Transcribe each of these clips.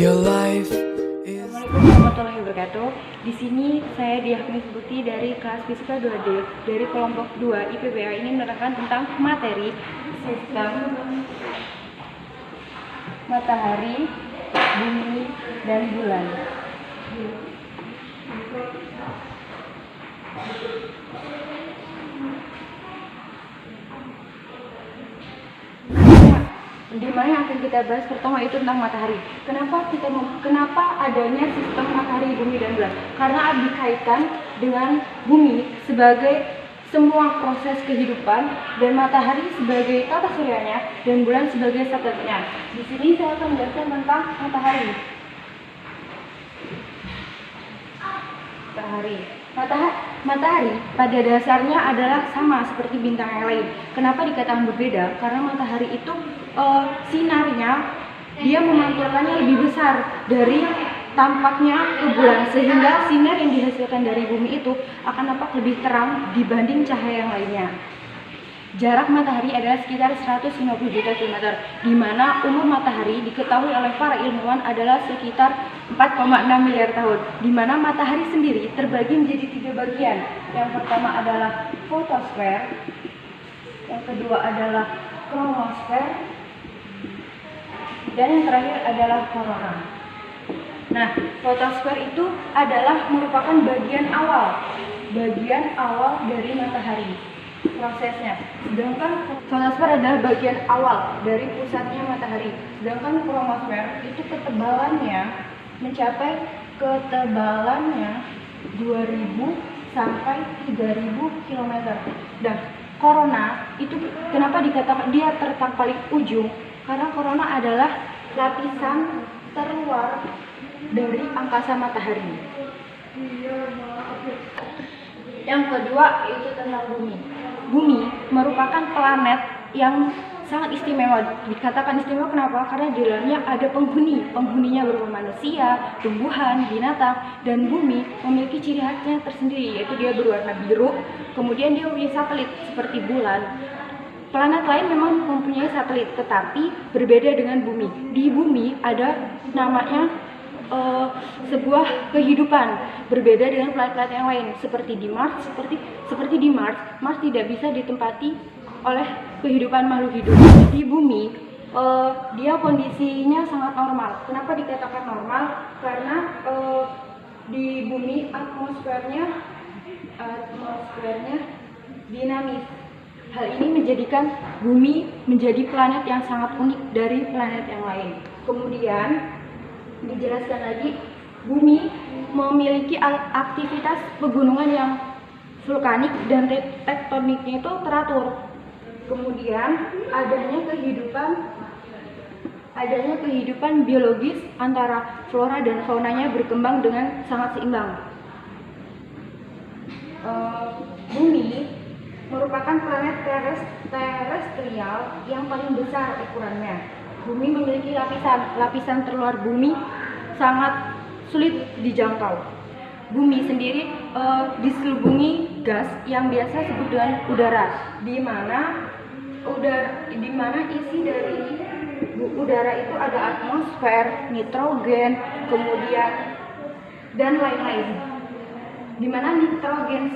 Your life is... Assalamualaikum warahmatullahi wabarakatuh. Di sini saya Diahmi Sebuti dari kelas Fisika 2D dari kelompok 2 IPBA ini menerangkan tentang materi sistem matahari, bumi, dan bulan. Di mana yang akan kita bahas pertama itu tentang matahari. Kenapa adanya sistem matahari, bumi, dan bulan? Karena dikaitkan dengan bumi sebagai semua proses kehidupan dan matahari sebagai tata suryanya dan bulan sebagai satelitnya. Di sini saya akan menjelaskan tentang matahari. Matahari pada dasarnya adalah sama seperti bintang yang lain. Kenapa dikatakan berbeda? Karena matahari itu sinarnya dia memantulkannya lebih besar dari tampaknya ke bulan, sehingga sinar yang dihasilkan dari bumi itu akan nampak lebih terang dibanding cahaya yang lainnya. Jarak matahari adalah sekitar 150 juta kilometer, di mana umur matahari diketahui oleh para ilmuwan adalah sekitar 4,6 miliar tahun, di mana matahari sendiri terbagi menjadi 3 bagian. Yang pertama adalah fotosfer, yang kedua adalah kromosfer, dan yang terakhir adalah korona. Nah, fotosfer itu adalah merupakan bagian awal dari matahari prosesnya. Sedangkan fotosfer adalah bagian awal dari pusatnya matahari. Sedangkan kromosfer itu ketebalannya mencapai 2000 sampai 3000 km. Dan korona itu kenapa dikatakan dia terletak paling ujung? Karena korona adalah lapisan terluar dari angkasa matahari. Yang kedua itu tentang bumi. Bumi merupakan planet yang sangat istimewa. Dikatakan istimewa kenapa? Karena di dalamnya ada penghuninya berupa manusia, tumbuhan, binatang, dan bumi memiliki ciri khasnya tersendiri, yaitu dia berwarna biru. Kemudian dia mempunyai satelit seperti bulan. Planet lain memang mempunyai satelit, tetapi berbeda dengan bumi. Di bumi ada namanya sebuah kehidupan, berbeda dengan planet-planet yang lain. Seperti di Mars, Mars tidak bisa ditempati oleh kehidupan makhluk hidup. Di bumi, dia kondisinya sangat normal. Kenapa dikatakan normal? Karena di bumi atmosfernya dinamis. Hal ini menjadikan bumi menjadi planet yang sangat unik dari planet yang lain. Kemudian dijelaskan lagi, bumi memiliki aktivitas pegunungan yang vulkanik dan tektoniknya itu teratur. Kemudian adanya kehidupan biologis antara flora dan faunanya berkembang dengan sangat seimbang. Bumi merupakan planet terestrial yang paling besar ukurannya. Bumi memiliki lapisan terluar bumi sangat sulit dijangkau. Bumi sendiri diselubungi gas yang biasa disebut dengan udara, di mana isi dari udara itu ada atmosfer, nitrogen, kemudian dan lain-lain. Di mana nitrogen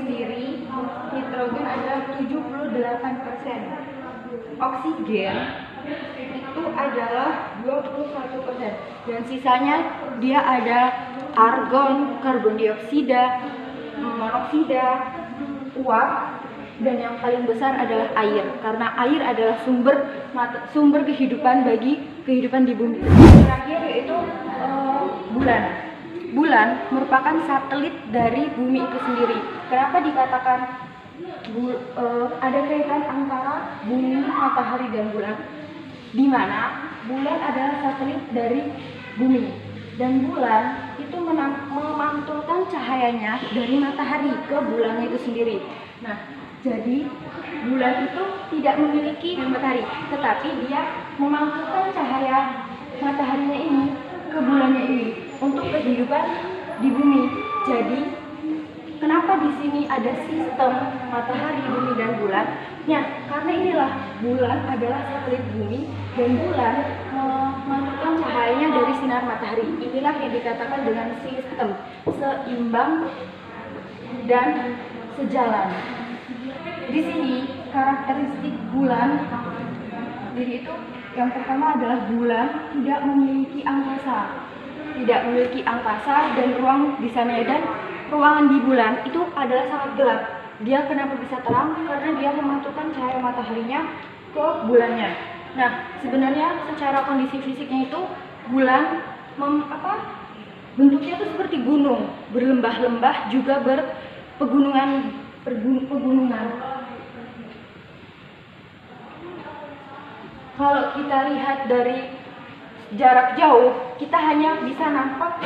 adalah 78%, oksigen itu adalah 21%, dan sisanya dia ada argon, karbon dioksida, monoksida, uap, dan yang paling besar adalah air, karena air adalah sumber kehidupan bagi kehidupan di bumi. Terakhir yaitu bulan. Bulan merupakan satelit dari bumi itu sendiri. Kenapa dikatakan ada kaitan antara bumi, matahari, dan bulan? Di mana bulan adalah satelit dari bumi, dan bulan itu memantulkan cahayanya dari matahari ke bulannya itu sendiri. Nah, jadi bulan itu tidak memiliki matahari, tetapi dia memantulkan cahaya mataharinya ini ke bulannya ini untuk kehidupan di bumi. Jadi kenapa di sini ada sistem matahari, bumi, dan bulan? Ya, karena inilah bulan adalah satelit bumi, dan bulan memantulkan cahayanya dari sinar matahari. Inilah yang dikatakan dengan sistem seimbang dan sejalan. Di sini karakteristik bulan jadi itu yang pertama adalah bulan tidak memiliki angkasa. Tidak memiliki angkasa dan ruang di sana, dan ruangan di bulan itu adalah sangat gelap. Dia kenapa bisa terang? Karena dia memantulkan cahaya mataharinya ke bulannya. Nah, sebenarnya secara kondisi fisiknya itu bulan bentuknya itu seperti gunung, berlembah-lembah, juga berpegunungan. Kalau kita lihat dari jarak jauh, kita hanya bisa nampak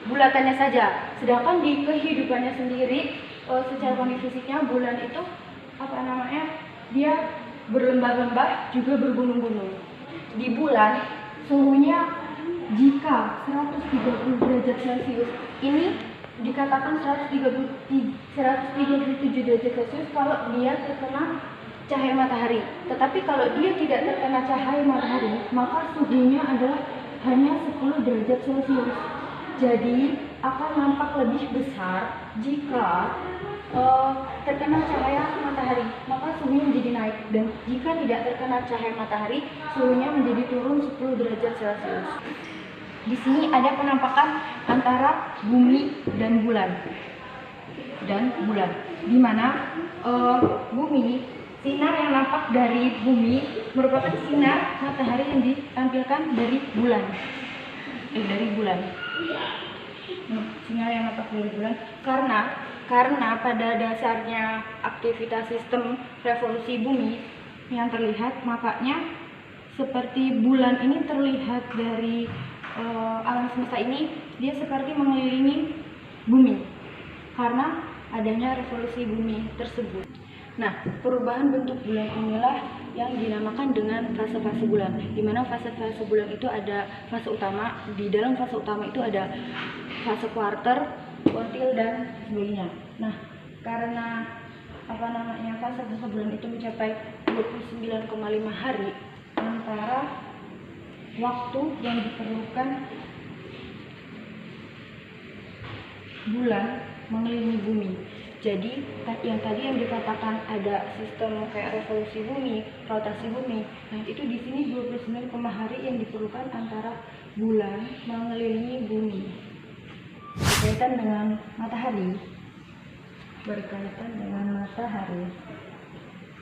bulatannya saja. Sedangkan di kehidupannya sendiri, secara kondisi fisiknya bulan itu dia berlembah-lembah, juga bergunung-gunung. Di bulan suhunya jika 130 derajat Celcius, ini dikatakan 137 derajat Celcius kalau dia terkena cahaya matahari. Tetapi kalau dia tidak terkena cahaya matahari, maka suhunya adalah hanya 10 derajat Celcius. Jadi akan nampak lebih besar jika terkena cahaya matahari, maka suhunya menjadi naik. Dan jika tidak terkena cahaya matahari, suhunya menjadi turun 10 derajat Celcius. Di sini ada penampakan antara bumi dan bulan. Di mana bumi, sinar yang nampak dari bumi merupakan sinar matahari yang ditampilkan dari bulan. Sinar yang nampak dari bulan karena pada dasarnya aktivitas sistem revolusi bumi yang terlihat, makanya seperti bulan ini terlihat dari alam semesta ini, dia seperti mengelilingi bumi karena adanya revolusi bumi tersebut. Nah, perubahan bentuk bulan inilah yang dinamakan dengan fase-fase bulan. Di mana fase-fase bulan itu ada fase utama. Di dalam fase utama itu ada fase kuarter, kuartil, dan sebagainya. Nah, karena fase-fase bulan itu mencapai 29,5 hari antara waktu yang diperlukan bulan mengelilingi bumi. Jadi yang dikatakan ada sistem kayak revolusi bumi, rotasi bumi. Nah, itu di sini 29 hari yang diperlukan antara bulan mengelilingi bumi. Berkaitan dengan matahari.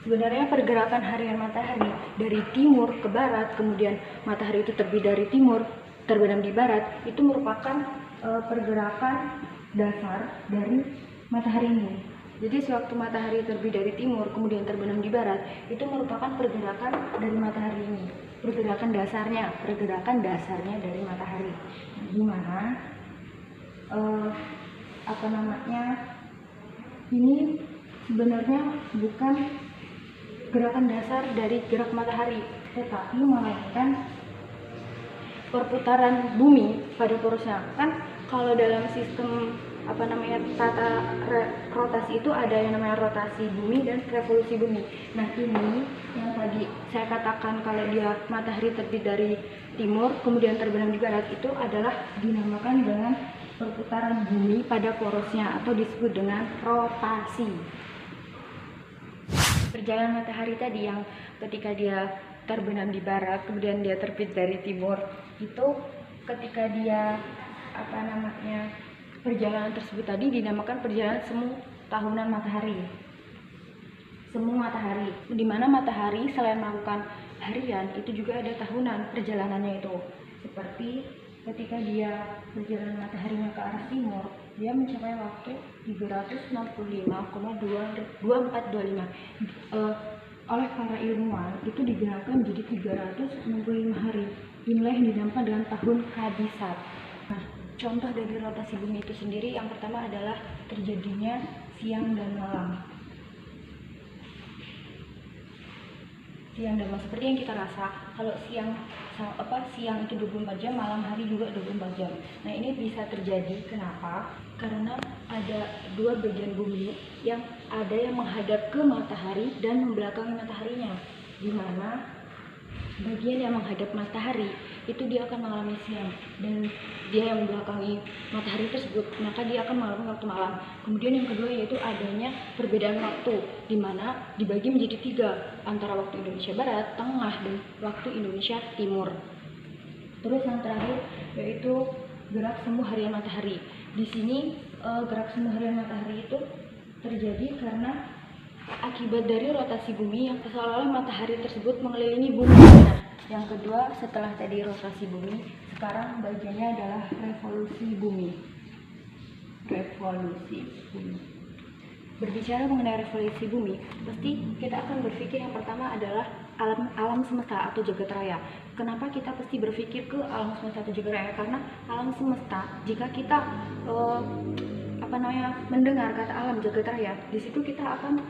Sebenarnya pergerakan harian matahari dari timur ke barat, kemudian matahari itu terbit dari timur, terbenam di barat, itu merupakan pergerakan dasar dari matahari ini. Jadi sewaktu matahari terbit dari timur kemudian terbenam di barat, itu merupakan pergerakan dari matahari ini. Pergerakan dasarnya dari matahari. Di mana ini sebenarnya bukan gerakan dasar dari gerak matahari, tetapi melainkan perputaran bumi pada porosnya. Kan kalau dalam sistem tata rotasi itu ada yang namanya rotasi bumi dan revolusi bumi. Nah, ini yang tadi saya katakan kalau dia matahari terbit dari timur kemudian terbenam di barat, itu adalah dinamakan dengan perputaran bumi pada porosnya atau disebut dengan rotasi. Perjalanan matahari tadi yang ketika dia terbenam di barat kemudian dia terbit dari timur, itu ketika dia perjalanan tersebut tadi dinamakan perjalanan semu tahunan matahari. Semu matahari, di mana matahari selain melakukan harian, itu juga ada tahunan perjalanannya itu. Seperti ketika dia perjalanan mataharinya ke arah timur, dia mencapai waktu 365,2425. Oleh para ilmuwan itu digerakkan menjadi 365 hari. Inilah yang dinamakan dengan tahun kabisat. Nah, contoh dari rotasi bumi itu sendiri, yang pertama adalah terjadinya siang dan malam. Siang dan malam seperti yang kita rasa, kalau siang itu 24 jam, malam hari juga 24 jam. Nah, ini bisa terjadi kenapa? Karena ada dua bagian bumi yang ada yang menghadap ke matahari dan membelakangi mataharinya, di mana bagian yang menghadap matahari itu dia akan mengalami siang, dan dia yang membelakangi matahari tersebut maka dia akan mengalami waktu malam. Kemudian yang kedua yaitu adanya perbedaan waktu, di mana dibagi menjadi 3 antara waktu Indonesia Barat, Tengah, dan waktu Indonesia Timur. Terus yang terakhir yaitu gerak semu harian matahari. Di sini gerak semu harian matahari itu terjadi karena akibat dari rotasi bumi yang seolah-olah matahari tersebut mengelilingi bumi. Nah, yang kedua setelah tadi rotasi bumi, sekarang bagiannya adalah revolusi bumi. Revolusi bumi. Berbicara mengenai revolusi bumi, pasti kita akan berpikir yang pertama adalah alam semesta atau jagat raya. Kenapa kita pasti berpikir ke alam semesta atau jagat raya? Karena alam semesta, jika kita mendengar kata alam jagat raya, di situ kita akan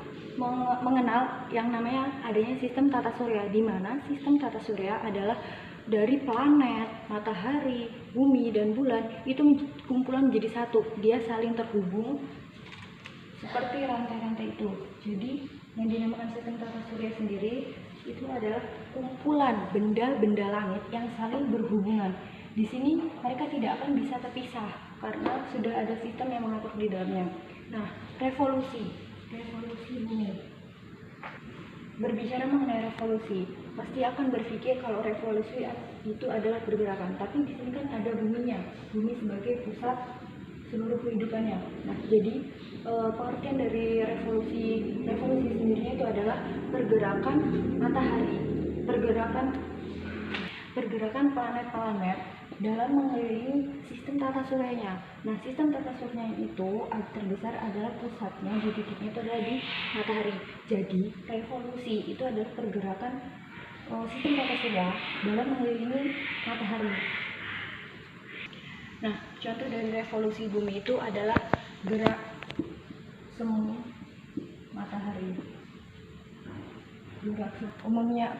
mengenal yang namanya adanya sistem tata surya, di mana sistem tata surya adalah dari planet, matahari, bumi, dan bulan itu kumpulan menjadi satu. Dia saling terhubung seperti rantai-rantai itu. Jadi yang dinamakan sistem tata surya sendiri itu adalah kumpulan benda-benda langit yang saling berhubungan. Di sini mereka tidak akan bisa terpisah karena sudah ada sistem yang mengatur di dalamnya. Nah, revolusi bumi. Berbicara mengenai revolusi, pasti akan berpikir kalau revolusi itu adalah pergerakan. Tapi di sini kan ada buminya, bumi sebagai pusat seluruh kehidupannya. Nah, jadi pengertian dari revolusi sendirinya itu adalah pergerakan matahari, pergerakan planet-planet dalam mengelilingi sistem tata suryanya. Nah, sistem tata suryanya itu terbesar adalah pusatnya, di titiknya itu adalah di matahari. Jadi, revolusi itu adalah pergerakan sistem tata surya dalam mengelilingi matahari. Nah, contoh dari revolusi bumi itu adalah gerak semu matahari. Umumnya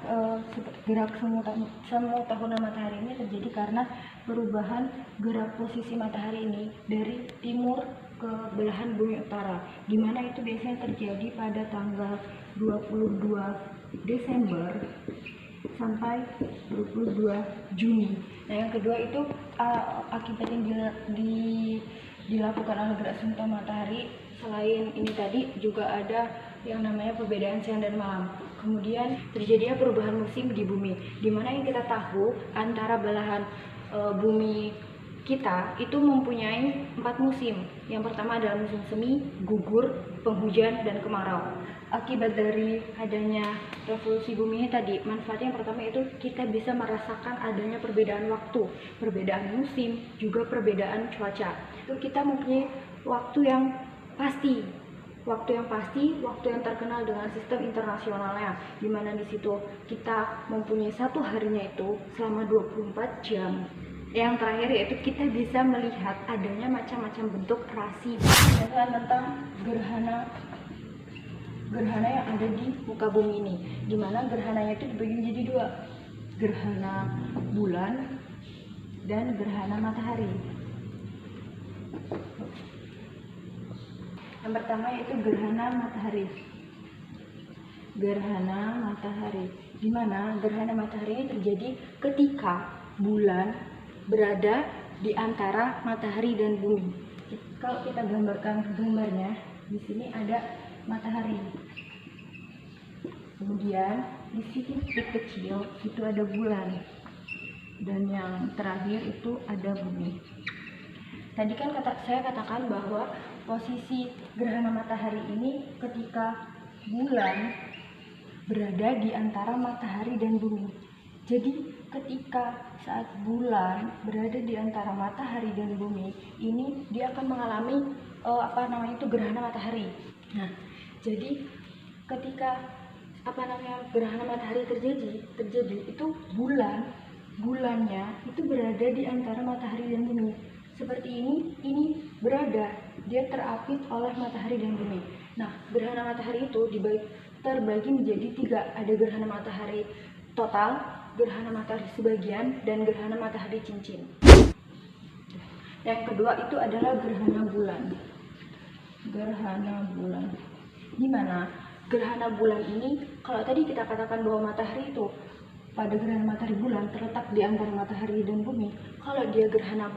gerak semu tahunan matahari ini terjadi karena perubahan gerak posisi matahari ini dari timur ke belahan bumi utara, di mana itu biasanya terjadi pada tanggal 22 Desember sampai 22 Juni. Nah, yang kedua itu akibat yang dilakukan oleh gerak semu matahari. Selain ini tadi juga ada yang namanya perbedaan siang dan malam. Kemudian terjadinya perubahan musim di bumi, di mana yang kita tahu antara belahan bumi kita itu mempunyai 4 musim. Yang pertama adalah musim semi, gugur, penghujan, dan kemarau. Akibat dari adanya revolusi bumi ini tadi, manfaatnya yang pertama itu kita bisa merasakan adanya perbedaan waktu, perbedaan musim, juga perbedaan cuaca. Itu kita mempunyai waktu yang pasti, waktu yang terkenal dengan sistem internasionalnya, di mana di situ kita mempunyai satu harinya itu selama 24 jam. Yang terakhir yaitu kita bisa melihat adanya macam-macam bentuk rasi tentang gerhana yang ada di muka bumi ini, di mana gerhananya itu dibagi menjadi 2, gerhana bulan dan gerhana matahari. Yang pertama yaitu gerhana matahari. Gerhana matahari, di mana gerhana matahari ini terjadi ketika bulan berada di antara matahari dan bumi. Kalau kita gambarkan gambarnya, di sini ada matahari. Kemudian di sini titik kecil itu ada bulan, dan yang terakhir itu ada bumi. Tadi kan saya katakan bahwa posisi gerhana matahari ini ketika bulan berada di antara matahari dan bumi. Jadi ketika saat bulan berada di antara matahari dan bumi, ini dia akan mengalami gerhana matahari. Nah, jadi ketika gerhana matahari terjadi itu bulannya itu berada di antara matahari dan bumi. Seperti ini berada, dia terapit oleh matahari dan bumi. Nah, gerhana matahari itu terbagi menjadi 3. Ada gerhana matahari total, gerhana matahari sebagian, dan gerhana matahari cincin. Yang kedua itu adalah gerhana bulan. Gerhana bulan, di mana gerhana bulan ini, kalau tadi kita katakan bahwa matahari itu pada gerhana matahari bulan terletak di antara matahari dan bumi, kalau dia gerhana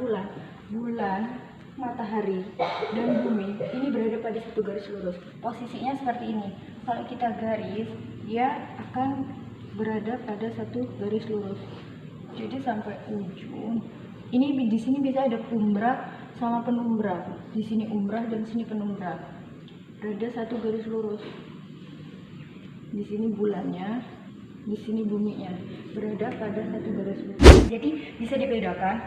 bulan, matahari dan bumi ini berada pada satu garis lurus. Posisinya seperti ini. Kalau kita garis, dia akan berada pada satu garis lurus. Jadi sampai ujung. Ini di sini bisa ada umbra sama penumbra. Di sini umbra dan sini penumbra. Berada satu garis lurus. Di sini bulannya, di sini buminya berada pada satu garis lurus. Jadi bisa dibedakan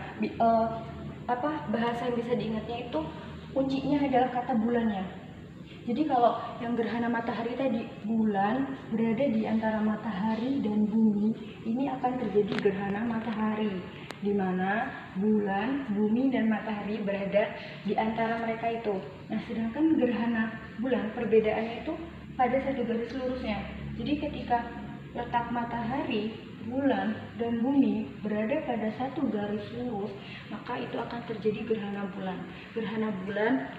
bahasa yang bisa diingatnya itu kuncinya adalah kata bulannya. Jadi kalau yang gerhana matahari tadi, bulan berada di antara matahari dan bumi, ini akan terjadi gerhana matahari, di mana bulan, bumi dan matahari berada di antara mereka itu. Nah, sedangkan gerhana bulan perbedaannya itu pada satu garis lurusnya. Jadi ketika letak matahari, bulan, dan bumi berada pada satu garis lurus, maka itu akan terjadi gerhana bulan. Gerhana bulan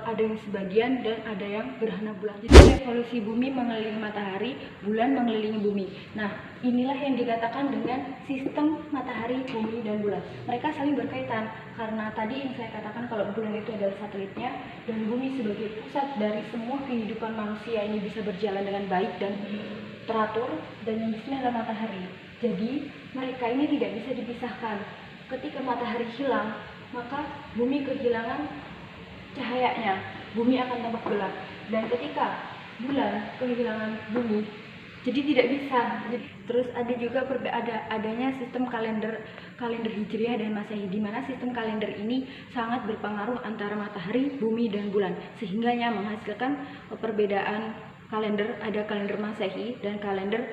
ada yang sebagian dan ada yang gerhana bulan. Jadi revolusi bumi mengelilingi matahari, bulan mengelilingi bumi. Nah, inilah yang dikatakan dengan sistem matahari, bumi, dan bulan. Mereka saling berkaitan karena tadi yang saya katakan kalau bulan itu adalah satelitnya dan bumi sebagai pusat dari semua kehidupan manusia ini bisa berjalan dengan baik dan teratur, dan yang di sini adalah matahari. Jadi mereka ini tidak bisa dipisahkan. Ketika matahari hilang, maka bumi kehilangan cahayanya, bumi akan tampak gelap. Dan ketika bulan kehilangan bumi, jadi tidak bisa. Terus ada juga adanya sistem kalender hijriah dan masehi, di mana sistem kalender ini sangat berpengaruh antara matahari, bumi, dan bulan, sehingganya menghasilkan perbedaan kalender. Ada kalender masehi dan kalender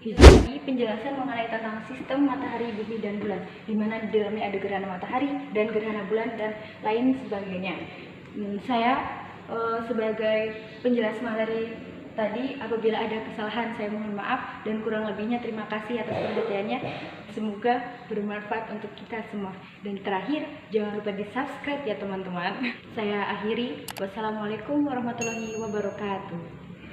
hijriah. Penjelasan mengenai tentang sistem matahari, bumi, dan bulan, di mana di dalamnya ada gerhana matahari dan gerhana bulan dan lain sebagainya. Saya sebagai penjelas materi tadi, apabila ada kesalahan saya mohon maaf, dan kurang lebihnya terima kasih atas perhatiannya. Semoga bermanfaat untuk kita semua. Dan terakhir, jangan lupa di subscribe ya teman-teman. Saya akhiri, wassalamualaikum warahmatullahi wabarakatuh.